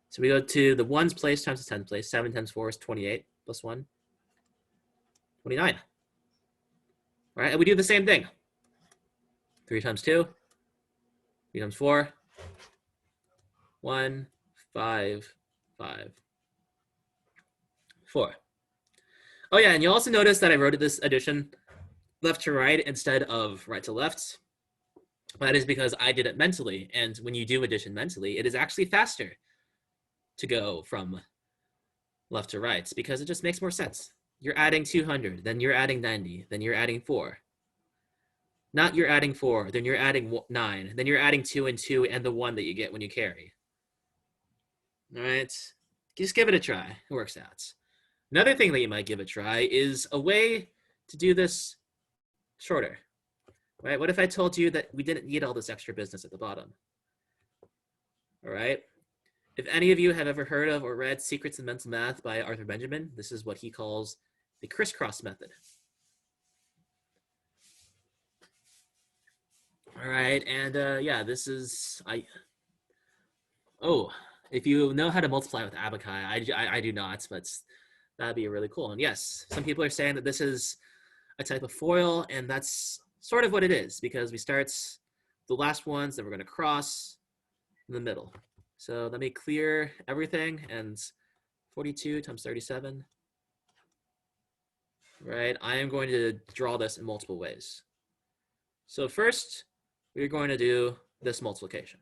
A: so we go to the ones place times the tens place. 7 times 4 is 28, plus 1, 29. All right, and we do the same thing. 3 times 2, 3 times 4, 1, 5, 5, 4. Oh yeah, and you'll also notice that I wrote this addition left to right instead of right to left. That is because I did it mentally. And when you do addition mentally, it is actually faster to go from left to right because it just makes more sense. You're adding 200, then you're adding 90, then you're adding 4. Not you're adding 4, then you're adding 9, then you're adding 2 and 2 and the 1 that you get when you carry. All right, just give it a try. It works out. Another thing that you might give a try is a way to do this shorter. Right? What if I told you that we didn't need all this extra business at the bottom? All right. If any of you have ever heard of or read Secrets in Mental Math by Arthur Benjamin, this is what he calls the crisscross method. All right, and yeah, this is, if you know how to multiply with abaci, I do not, but that'd be really cool. And yes, some people are saying that this is a type of FOIL, and that's sort of what it is, because we start the last ones, then we're gonna cross in the middle. So let me clear everything, and 42 times 37. Right, I am going to draw this in multiple ways. So first, we're going to do this multiplication.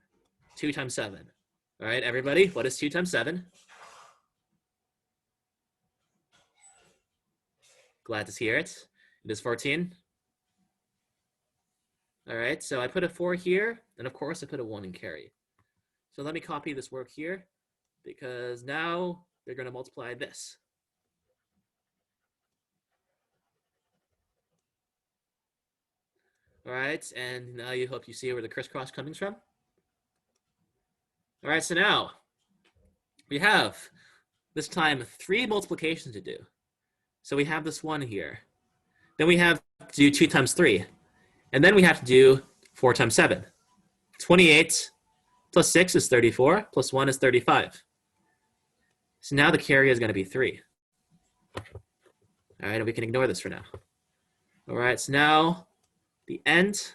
A: 2 times 7. All right, everybody, what is 2 times 7? Glad to hear it. It is 14. All right, so I put a 4 here, and of course I put a 1 in carry. So let me copy this work here, because now they're going to multiply this. All right, and now you hope you see where the crisscross comes from. All right, so now we have this time 3 multiplications to do. So we have this 1 here. Then we have to do 2 times 3. And then we have to do 4 times 7. 28 plus 6 is 34, plus 1 is 35. So now the carry is going to be 3. All right, and we can ignore this for now. All right, so now the end,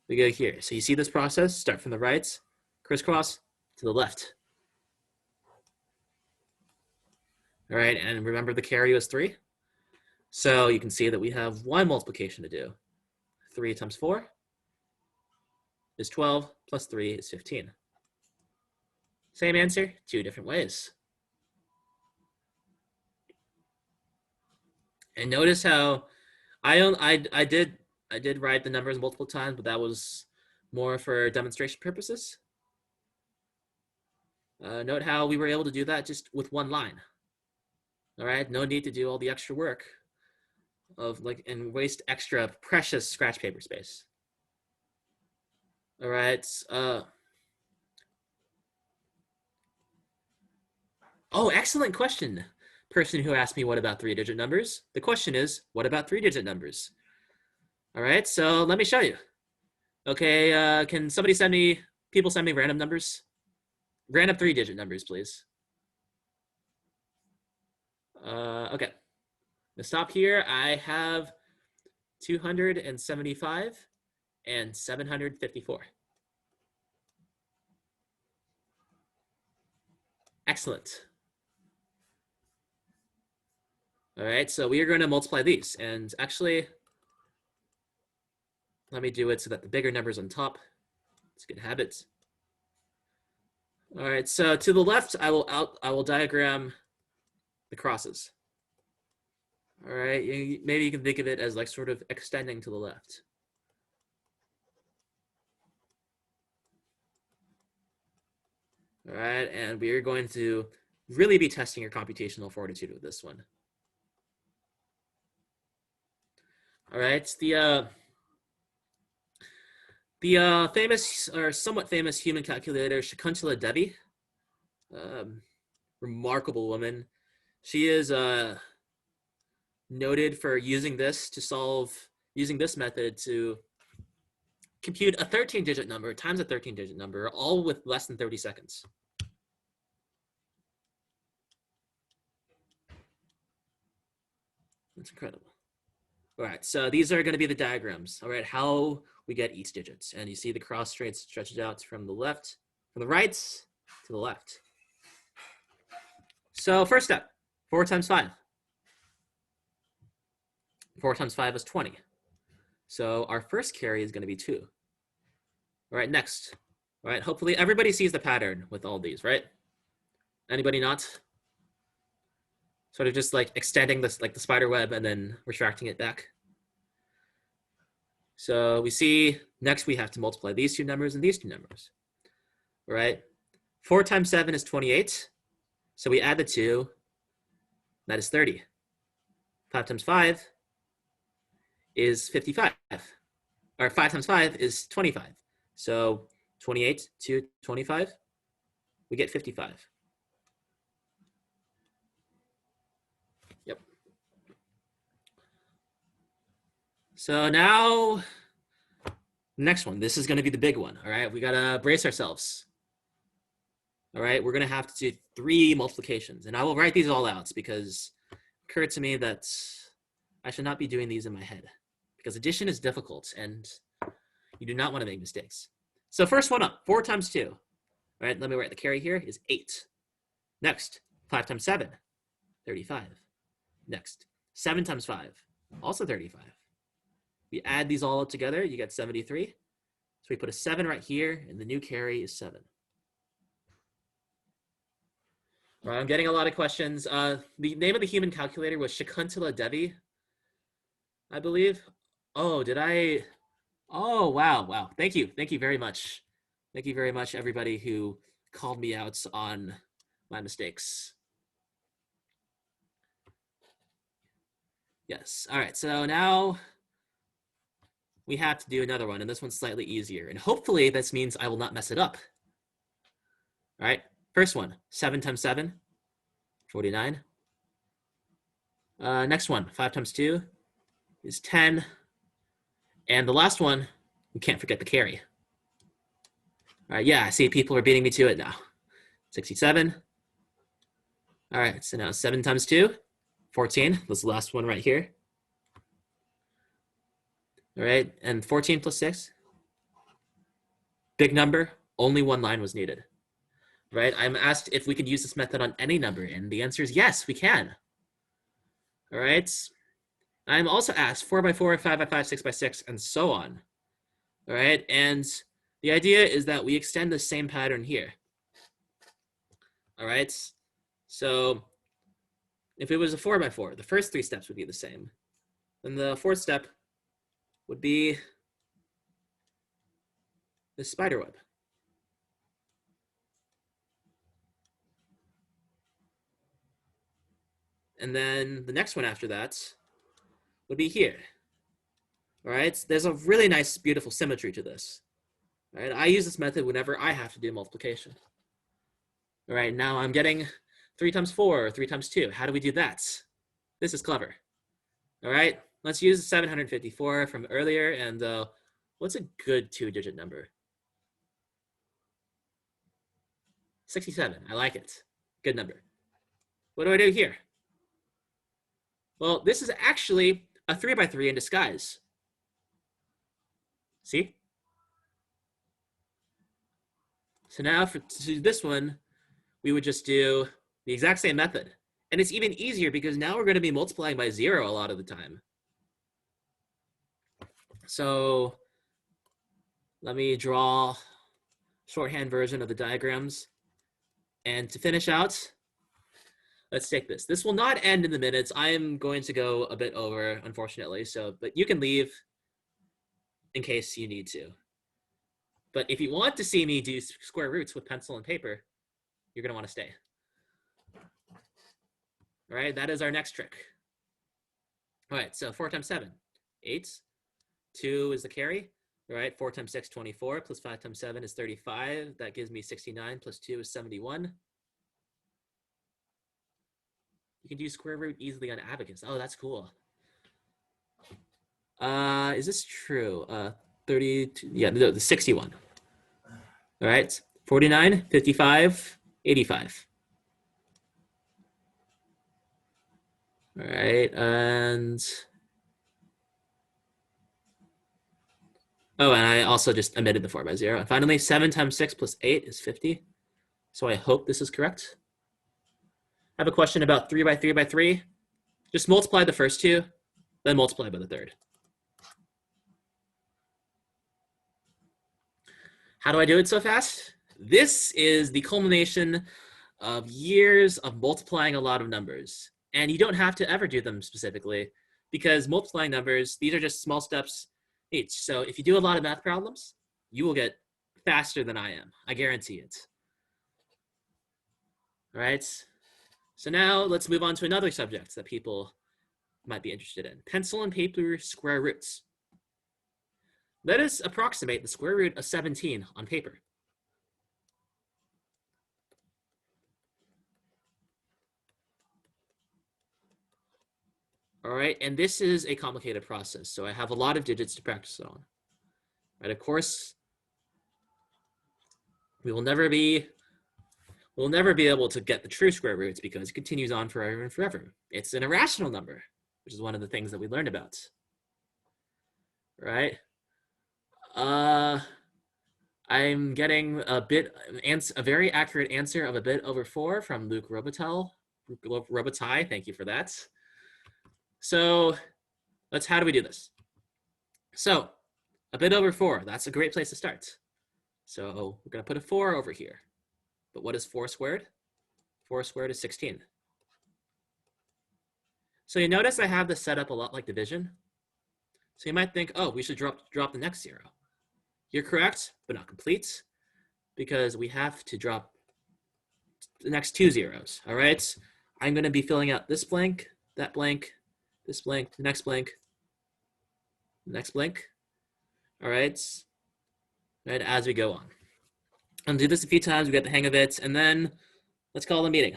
A: we go here. So you see this process, start from the right, crisscross to the left. All right, and remember the carry was 3. So you can see that we have 1 multiplication to do. 3 times 4 is 12, plus 3 is 15. Same answer, 2 different ways. And notice how I did write the numbers multiple times, but that was more for demonstration purposes. Note how we were able to do that just with 1 line. All right, no need to do all the extra work of and waste extra precious scratch paper space. All right. Oh, excellent question. Person who asked me what about 3-digit numbers. The question is, what about 3-digit numbers? All right, so let me show you. Okay, can somebody send me random numbers? Random 3-digit numbers, please. Okay, to stop here, I have 275 and 754. Excellent. All right, so we are going to multiply these, and actually, let me do it so that the bigger number's on top. It's a good habit. All right, so to the left, I will diagram the crosses. All right, maybe you can think of it as sort of extending to the left. All right, and we are going to really be testing your computational fortitude with this one. All right, the famous or somewhat famous human calculator Shakuntala Devi, remarkable woman. She is noted for using this method to compute a 13-digit number times a 13-digit number, all with less than 30 seconds. That's incredible. All right, so these are going to be the diagrams. All right, how we get each digits, and you see the cross trace stretches out from the right to the left. So first step, 4 times 5. 4 times 5 is 20. So our first carry is going to be 2. All right, next. All right, hopefully everybody sees the pattern with all these, right? Anybody not? Sort of just like extending this, like the spider web, and then retracting it back. So we see next we have to multiply these two numbers and these two numbers. All right, 4 times 7 is 28. So we add the 2. That is 30. 5 times 5 is 55. Or 5 times 5 is 25. So 28 to 25, we get 55. Yep. So now, next one. This is going to be the big one. All right, we got to brace ourselves. All right, we're going to have to do 3 multiplications. And I will write these all out because it occurred to me that I should not be doing these in my head because addition is difficult and you do not want to make mistakes. So first one up, 4 times 2. All right, let me write the carry here is 8. Next, 5 times 7, 35. Next, 7 times 5, also 35. We add these all up together, you get 73. So we put a 7 right here, and the new carry is 7. All right, I'm getting a lot of questions. The name of the human calculator was Shakuntala Devi, I believe. Oh, did I? Oh, wow, wow. Thank you very much. Thank you very much, everybody who called me out on my mistakes. Yes, all right, so now we have to do another one, and this one's slightly easier, and hopefully this means I will not mess it up. All right, first one, 7 times 7, 49. Next one, 5 times 2 is 10. And the last one, we can't forget the carry. All right, yeah, I see people are beating me to it now. 67. All right, so now 7 times 2, 14. This last one right here. All right, and 14 plus 6. Big number, only 1 line was needed. Right, I'm asked if we could use this method on any number, and the answer is yes, we can. All right, I'm also asked 4 by 4, 5 by 5, 6 by 6, and so on. All right, and the idea is that we extend the same pattern here. All right, so if it was a 4 by 4, the first 3 steps would be the same. Then the 4th step would be the spider web. And then the next one after that would be here. All right, there's a really nice, beautiful symmetry to this. All right, I use this method whenever I have to do multiplication. All right, now I'm getting 3 times 4 or 3 times 2. How do we do that? This is clever. All right, let's use 754 from earlier. And what's a good 2-digit number? 67. I like it. Good number. What do I do here? Well, this is actually a 3 by 3 in disguise. See? So now to do this one, we would just do the exact same method. And it's even easier because now we're going to be multiplying by 0 a lot of the time. So let me draw shorthand version of the diagrams. And to finish out, let's take this. This will not end in the minutes. I am going to go a bit over, unfortunately. But you can leave in case you need to. But if you want to see me do square roots with pencil and paper, you're going to want to stay. All right, that is our next trick. All right, so 4 times 7, 8. 2 is the carry. All right, 4 times 6, 24, plus 5 times 7 is 35. That gives me 69, plus 2 is 71. You can do square root easily on Abacus. Oh, that's cool. Is this true? 32, yeah, no, the 61. All right, 49, 55, 85. All right, and oh, and I also just omitted the 4 by 0. And finally, 7 times 6 plus 8 is 50. So I hope this is correct. I have a question about 3 by 3 by 3. Just multiply the first 2, then multiply by the third. How do I do it so fast? This is the culmination of years of multiplying a lot of numbers. And you don't have to ever do them specifically because multiplying numbers, these are just small steps each. So if you do a lot of math problems, you will get faster than I am. I guarantee it. All right. So now let's move on to another subject that people might be interested in. Pencil and paper square roots. Let us approximate the square root of 17 on paper. All right, and this is a complicated process, so I have a lot of digits to practice on. Right, of course, we'll never be able to get the true square roots because it continues on forever and forever. It's an irrational number, which is one of the things that we learned about. Right? I'm getting a very accurate answer of a bit over 4 from Luke Robitaille. Thank you for that. So how do we do this? So a bit over 4, that's a great place to start. So we're gonna put a 4 over here. But what is 4 squared? 4 squared is 16. So you notice I have this set up a lot like division. So you might think, oh, we should drop the next 0. You're correct, but not complete, because we have to drop the next 2 zeros, all right? I'm gonna be filling out this blank, that blank, this blank, the next blank, the next blank, all right? Right, as we go on. I'll do this a few times, we get the hang of it, and then let's call a meeting.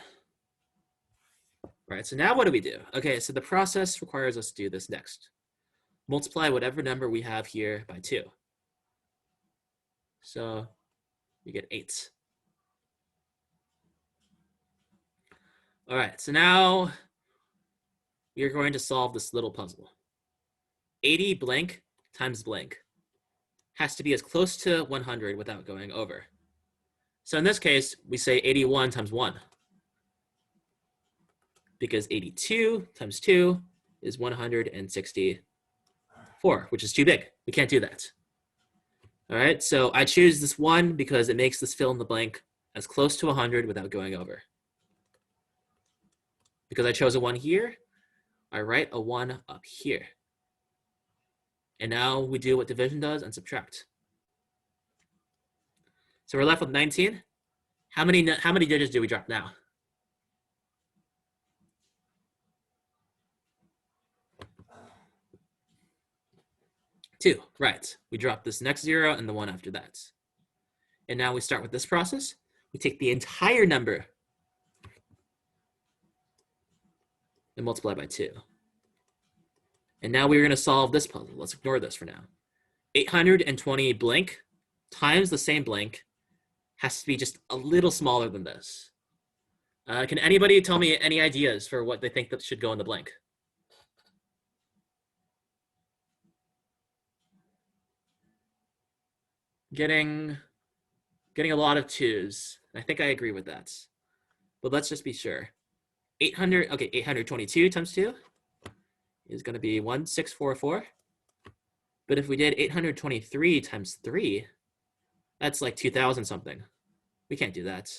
A: All right, so now what do we do? Okay, so the process requires us to do this next. Multiply whatever number we have here by 2. So we get 8. All right, so now we are going to solve this little puzzle. 80 blank times blank has to be as close to 100 without going over. So in this case, we say 81 times 1, because 82 times 2 is 164, which is too big. We can't do that. All right, so I choose this 1 because it makes this fill in the blank as close to 100 without going over. Because I chose a 1 here, I write a 1 up here. And now we do what division does and subtract. So we're left with 19. How many digits do we drop now? 2, right. We drop this next 0 and the 1 after that. And now we start with this process. We take the entire number and multiply by 2. And now we're going to solve this puzzle. Let's ignore this for now. 820 blank times the same blank has to be just a little smaller than this. Can anybody tell me any ideas for what they think that should go in the blank? Getting a lot of 2s. I think I agree with that. But let's just be sure. 822 times 2 is going to be 1644. But if we did 823 times 3, that's like 2,000 something. We can't do that.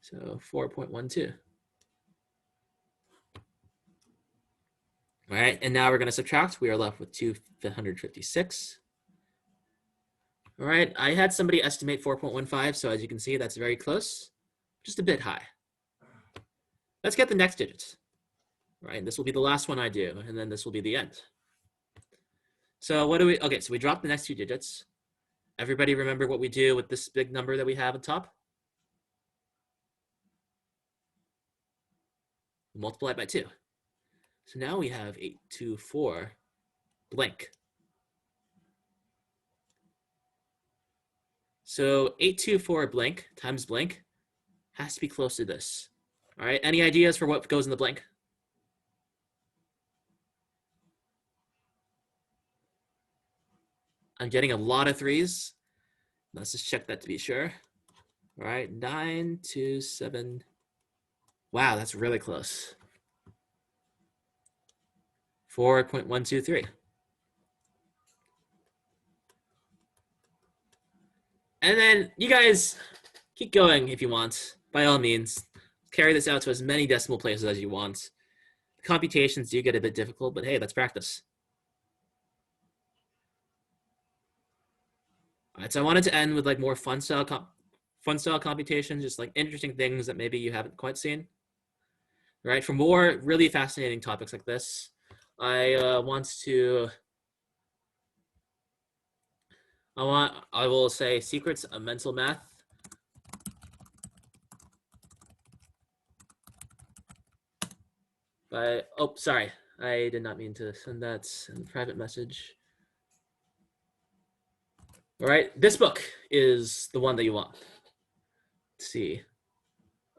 A: So 4.12. All right, and now we're going to subtract. We are left with 256. All right, I had somebody estimate 4.15, so as you can see, that's very close, just a bit high. Let's get the next digits. All right, this will be the last one I do, and then this will be the end. So what do we, okay, so we drop the next 2 digits. Everybody remember what we do with this big number that we have on top? We'll multiply it by 2. So now we have 824 blank. So 824 blank times blank has to be close to this. All right, any ideas for what goes in the blank? I'm getting a lot of 3s. Let's just check that to be sure. All right, 927. Wow, that's really close. 4.123. And then you guys keep going if you want, by all means. Carry this out to as many decimal places as you want. Computations do get a bit difficult, but hey, let's practice. All right, so I wanted to end with like more fun style computations, just like interesting things that maybe you haven't quite seen. All right, for more really fascinating topics like this, I will say secrets of mental math. Oh, sorry, I did not mean to send that in a private message. All right, this book is the one that you want. Let's see.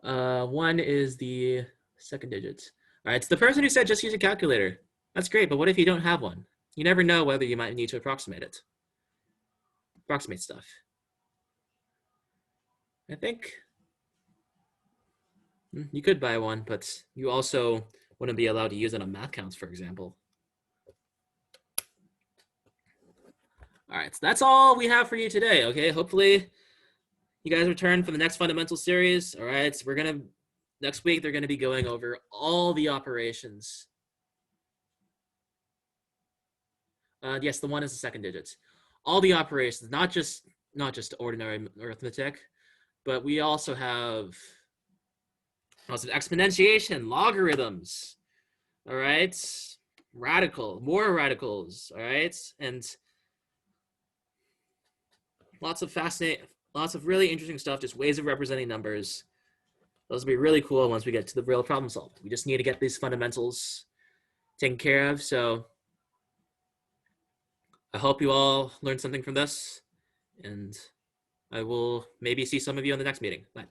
A: One is the second digit. All right, it's the person who said just use a calculator. That's great, but what if you don't have one? You never know whether you might need to approximate stuff. I think you could buy one, but you also wouldn't be allowed to use it on math counts, for example. All right, so that's all we have for you today, okay? Hopefully you guys return for the next fundamental series. All right, so next week, they're gonna be going over all the operations. Yes, the one is the second digit. All the operations, not just ordinary arithmetic, but we also have exponentiation, logarithms, all right? More radicals, all right? And lots of really interesting stuff, just ways of representing numbers. Those will be really cool once we get to the real problem solving. We just need to get these fundamentals taken care of. So I hope you all learned something from this, and I will maybe see some of you in the next meeting. Bye.